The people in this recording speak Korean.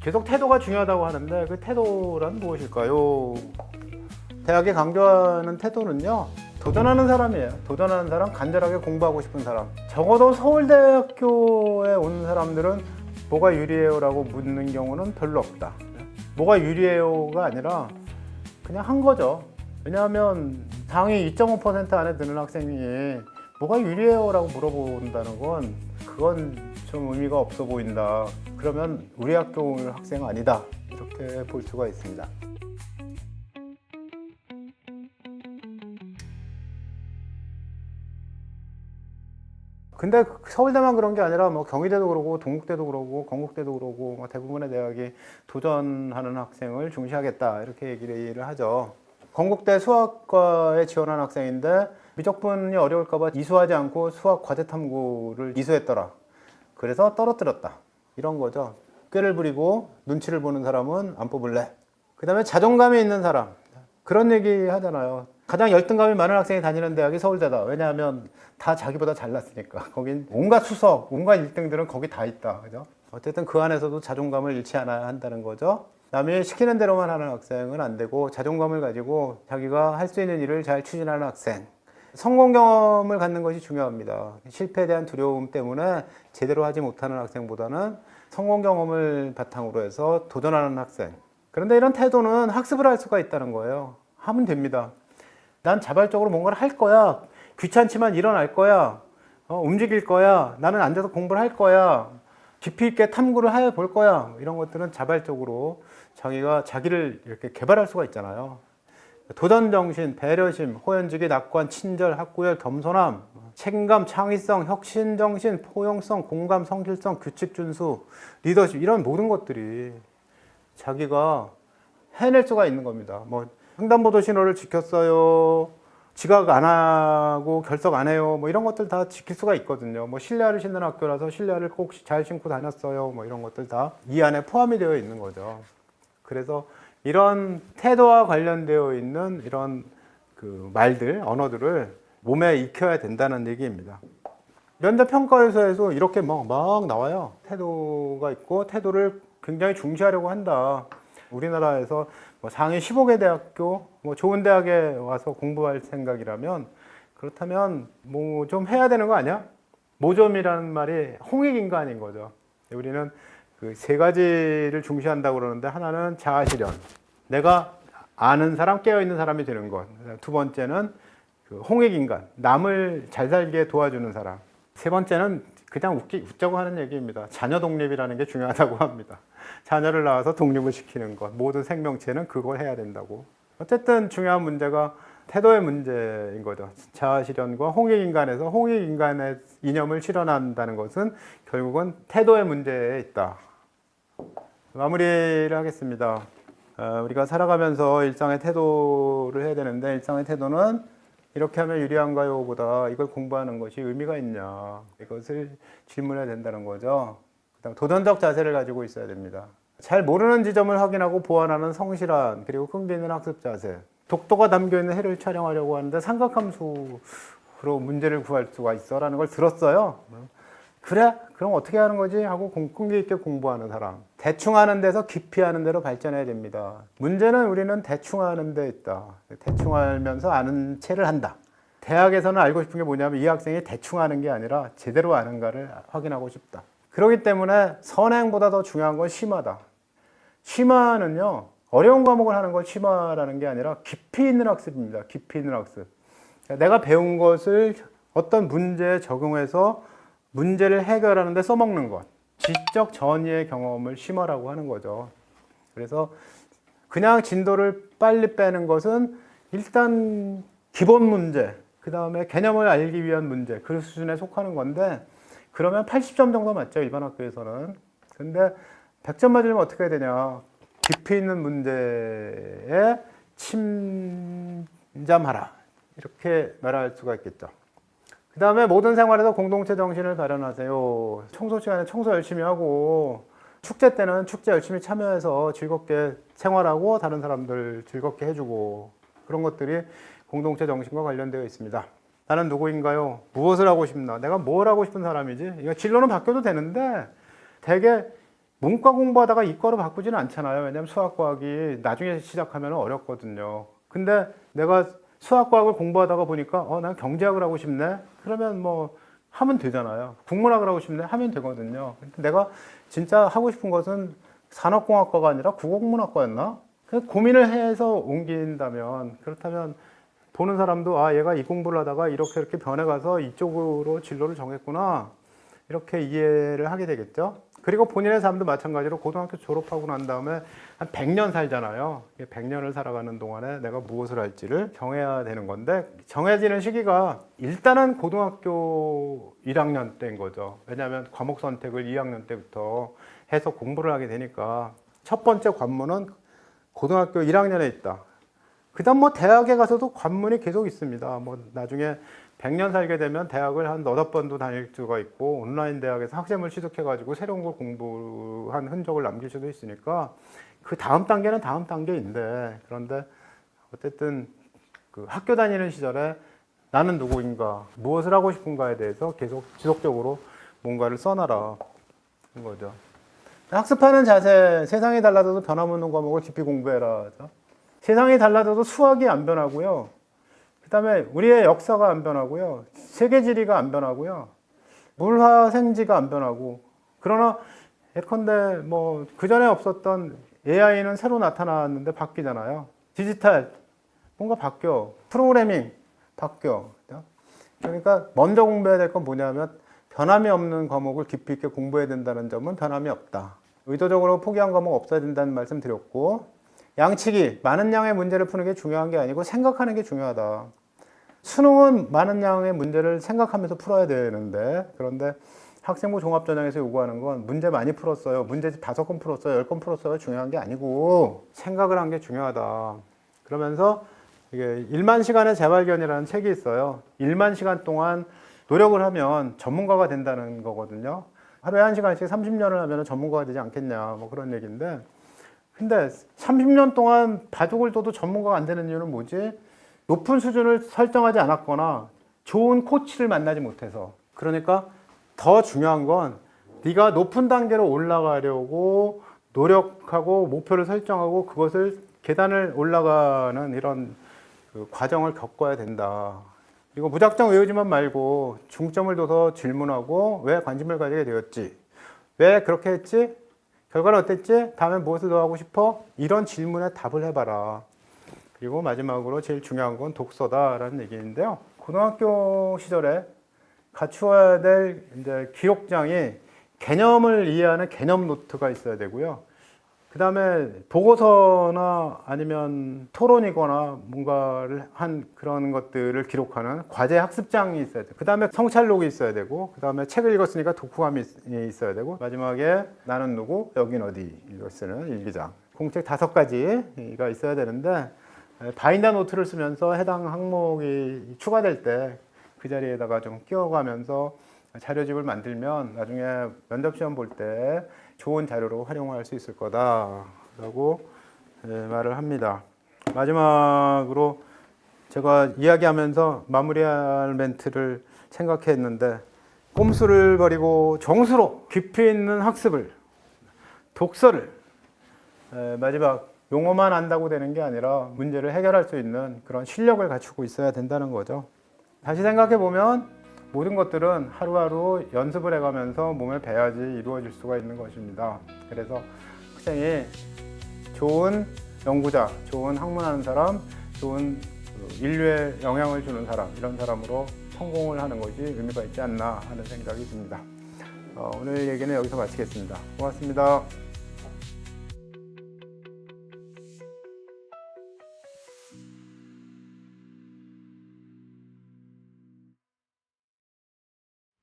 계속 태도가 중요하다고 하는데 그 태도란 무엇일까요? 대학이 강조하는 태도는요, 도전하는 사람이에요. 도전하는 사람, 간절하게 공부하고 싶은 사람. 적어도 서울대학교에 온 사람들은 뭐가 유리해요? 라고 묻는 경우는 별로 없다. 뭐가 유리해요가 아니라 그냥 한 거죠. 왜냐하면 상위 2.5% 안에 드는 학생이 뭐가 유리해요? 라고 물어본다는 건 그건 좀 의미가 없어 보인다. 그러면 우리 학교 올 학생 아니다. 이렇게 볼 수가 있습니다. 근데 서울대만 그런 게 아니라 뭐 경희대도 그러고 동국대도 그러고 건국대도 그러고 뭐 대부분의 대학이 도전하는 학생을 중시하겠다 이렇게 얘기를 하죠. 건국대 수학과에 지원한 학생인데 미적분이 어려울까 봐 이수하지 않고 수학 과제 탐구를 이수했더라. 그래서 떨어뜨렸다. 이런 거죠. 꾀를 부리고 눈치를 보는 사람은 안 뽑을래. 그 다음에 자존감이 있는 사람. 그런 얘기 하잖아요. 가장 열등감이 많은 학생이 다니는 대학이 서울대다. 왜냐하면 다 자기보다 잘났으니까. 거긴 온갖 수석, 온갖 1등들은 거기 다 있다. 그죠? 어쨌든 그 안에서도 자존감을 잃지 않아야 한다는 거죠. 남이 시키는 대로만 하는 학생은 안 되고 자존감을 가지고 자기가 할 수 있는 일을 잘 추진하는 학생. 성공 경험을 갖는 것이 중요합니다. 실패에 대한 두려움 때문에 제대로 하지 못하는 학생보다는 성공 경험을 바탕으로 해서 도전하는 학생. 그런데 이런 태도는 학습을 할 수가 있다는 거예요. 하면 됩니다. 난 자발적으로 뭔가를 할 거야. 귀찮지만 일어날 거야. 움직일 거야. 나는 앉아서 공부를 할 거야. 깊이 있게 탐구를 해볼 거야. 이런 것들은 자발적으로 자기가 자기를 이렇게 개발할 수가 있잖아요. 도전정신, 배려심, 호연지기, 낙관, 친절, 학구열, 겸손함, 책임감, 창의성, 혁신정신, 포용성, 공감, 성실성, 규칙 준수, 리더십 이런 모든 것들이 자기가 해낼 수가 있는 겁니다. 뭐 횡단보도 신호를 지켰어요. 지각 안 하고 결석 안 해요. 뭐 이런 것들 다 지킬 수가 있거든요. 뭐 실내화를 신는 학교라서 실내화를 꼭 잘 신고 다녔어요. 뭐 이런 것들 다 이 안에 포함이 되어 있는 거죠. 그래서 이런 태도와 관련되어 있는 이런 그 말들, 언어들을 몸에 익혀야 된다는 얘기입니다. 면접 평가에서 이렇게 막 나와요. 태도가 있고 태도를 굉장히 중시하려고 한다. 우리나라에서 뭐 상위 15개 대학교, 뭐 좋은 대학에 와서 공부할 생각이라면 그렇다면 뭐 좀 해야 되는 거 아니야? 모점이라는 말이 홍익인간인 거죠. 우리는 그 세 가지를 중시한다고 그러는데 하나는 자아실현. 내가 아는 사람, 깨어있는 사람이 되는 것. 두 번째는 그 홍익인간. 남을 잘 살게 도와주는 사람. 세 번째는 그냥 웃자고 하는 얘기입니다. 자녀 독립이라는 게 중요하다고 합니다. 자녀를 낳아서 독립을 시키는 것. 모든 생명체는 그걸 해야 된다고. 어쨌든 중요한 문제가 태도의 문제인 거죠. 자아실현과 홍익인간에서 홍익인간의 이념을 실현한다는 것은 결국은 태도의 문제에 있다. 마무리를 하겠습니다. 우리가 살아가면서 일상의 태도를 해야 되는데 일상의 태도는 이렇게 하면 유리한가요? 보다 이걸 공부하는 것이 의미가 있냐 이것을 질문해야 된다는 거죠. 그다음 도전적 자세를 가지고 있어야 됩니다. 잘 모르는 지점을 확인하고 보완하는 성실한 그리고 끈기 있는 학습 자세. 독도가 담겨있는 해를 촬영하려고 하는데 삼각함수로 문제를 구할 수가 있어 라는 걸 들었어요. 그래? 그럼 어떻게 하는 거지? 하고 끈기 있게 공부하는 사람. 대충 하는 데서 깊이 하는 데로 발전해야 됩니다. 문제는 우리는 대충 하는 데 있다. 대충 알면서 아는 체를 한다. 대학에서는 알고 싶은 게 뭐냐면 이 학생이 대충 하는 게 아니라 제대로 아는가를 확인하고 싶다. 그렇기 때문에 선행보다 더 중요한 건 심화다. 심화는요, 어려운 과목을 하는 건 심화라는 게 아니라 깊이 있는 학습입니다. 깊이 있는 학습. 내가 배운 것을 어떤 문제에 적용해서 문제를 해결하는 데 써먹는 것. 지적 전이의 경험을 심화라고 하는 거죠. 그래서 그냥 진도를 빨리 빼는 것은 일단 기본 문제, 그 다음에 개념을 알기 위한 문제, 그 수준에 속하는 건데 그러면 80점 정도 맞죠, 일반 학교에서는. 근데 100점 맞으려면 어떻게 해야 되냐. 깊이 있는 문제에 침잠하라. 이렇게 말할 수가 있겠죠. 그 다음에 모든 생활에서 공동체 정신을 발현하세요. 청소 시간에 청소 열심히 하고 축제 때는 축제 열심히 참여해서 즐겁게 생활하고 다른 사람들 즐겁게 해주고 그런 것들이 공동체 정신과 관련되어 있습니다. 나는 누구인가요? 무엇을 하고 싶나? 내가 뭘 하고 싶은 사람이지? 이거 진로는 바뀌어도 되는데 되게 문과 공부하다가 이과로 바꾸지는 않잖아요. 왜냐하면 수학과학이 나중에 시작하면 어렵거든요. 근데 내가 수학과학을 공부하다가 보니까 난 경제학을 하고 싶네. 그러면 뭐 하면 되잖아요. 국문학을 하고 싶네 하면 되거든요. 근데 내가 진짜 하고 싶은 것은 산업공학과가 아니라 국어국문학과였나? 고민을 해서 옮긴다면, 그렇다면 보는 사람도 얘가 이 공부를 하다가 이렇게 변해가서 이쪽으로 진로를 정했구나, 이렇게 이해를 하게 되겠죠. 그리고 본인의 삶도 마찬가지로 고등학교 졸업하고 난 다음에 한 100년 살잖아요. 100년을 살아가는 동안에 내가 무엇을 할지를 정해야 되는 건데, 정해지는 시기가 일단은 고등학교 1학년 때인 거죠. 왜냐하면 과목 선택을 2학년 때부터 해서 공부를 하게 되니까 첫 번째 관문은 고등학교 1학년에 있다. 그 다음 뭐 대학에 가서도 관문이 계속 있습니다. 뭐 나중에 100년 살게 되면 대학을 한 8번도 다닐 수가 있고, 온라인 대학에서 학점을 취득해가지고 새로운 걸 공부한 흔적을 남길 수도 있으니까 그 다음 단계는 다음 단계인데, 그런데 어쨌든 그 학교 다니는 시절에 나는 누구인가, 무엇을 하고 싶은가에 대해서 계속 지속적으로 뭔가를 써놔라 는 거죠. 학습하는 자세, 세상이 달라져도 변함없는 과목을 깊이 공부해라. 세상이 달라져도 수학이 안 변하고요. 그 다음에 우리의 역사가 안 변하고요. 세계 지리가 안 변하고요. 물화생지가 안 변하고. 그러나 예컨대 뭐 그전에 없었던 AI는 새로 나타났는데 바뀌잖아요. 디지털 뭔가 바뀌어. 프로그래밍 바뀌어. 그러니까 먼저 공부해야 될 건 뭐냐면 변함이 없는 과목을 깊이 있게 공부해야 된다는 점은 변함이 없다. 의도적으로 포기한 과목 없어야 된다는 말씀 드렸고, 양치기, 많은 양의 문제를 푸는 게 중요한 게 아니고 생각하는 게 중요하다. 수능은 많은 양의 문제를 생각하면서 풀어야 되는데, 그런데 학생부 종합전형에서 요구하는 건 문제 많이 풀었어요, 문제집 5건 풀었어요, 10건 풀었어요 중요한 게 아니고 생각을 한 게 중요하다. 그러면서 이게 1만 시간의 재발견이라는 책이 있어요. 1만 시간 동안 노력을 하면 전문가가 된다는 거거든요. 하루에 1시간씩 30년을 하면 전문가가 되지 않겠냐, 뭐 그런 얘기인데, 근데 30년 동안 바둑을 둬도 전문가가 안 되는 이유는 뭐지? 높은 수준을 설정하지 않았거나 좋은 코치를 만나지 못해서. 그러니까 더 중요한 건 네가 높은 단계로 올라가려고 노력하고 목표를 설정하고 그것을 계단을 올라가는 이런 그 과정을 겪어야 된다. 이거 무작정 외우지만 말고 중점을 둬서 질문하고 왜 관심을 가지게 되었지? 왜 그렇게 했지? 결과는 어땠지? 다음에 무엇을 더 하고 싶어? 이런 질문에 답을 해봐라. 그리고 마지막으로 제일 중요한 건 독서다라는 얘기인데요. 고등학교 시절에 갖추어야 될 이제 기록장이 개념을 이해하는 개념 노트가 있어야 되고요. 그 다음에 보고서나 아니면 토론이거나 뭔가를 한 그런 것들을 기록하는 과제 학습장이 있어야 돼요. 그 다음에 성찰록이 있어야 되고, 그 다음에 책을 읽었으니까 독후감이 있어야 되고, 마지막에 나는 누구, 여긴 어디, 이걸 쓰는 일기장. 공책 5가지가 있어야 되는데, 바인더 노트를 쓰면서 해당 항목이 추가될 때 그 자리에다가 좀 끼워가면서 자료집을 만들면 나중에 면접시험 볼 때 좋은 자료로 활용할 수 있을 거다라고 말을 합니다. 마지막으로 제가 이야기하면서 마무리할 멘트를 생각했는데, 꼼수를 버리고 정수로 깊이 있는 학습을, 독서를, 마지막 용어만 안다고 되는 게 아니라 문제를 해결할 수 있는 그런 실력을 갖추고 있어야 된다는 거죠. 다시 생각해 보면 모든 것들은 하루하루 연습을 해가면서 몸에 배야지 이루어질 수가 있는 것입니다. 그래서 학생이 좋은 연구자, 좋은 학문하는 사람, 좋은 인류에 영향을 주는 사람, 이런 사람으로 성공을 하는 것이 의미가 있지 않나 하는 생각이 듭니다. 오늘 얘기는 여기서 마치겠습니다. 고맙습니다.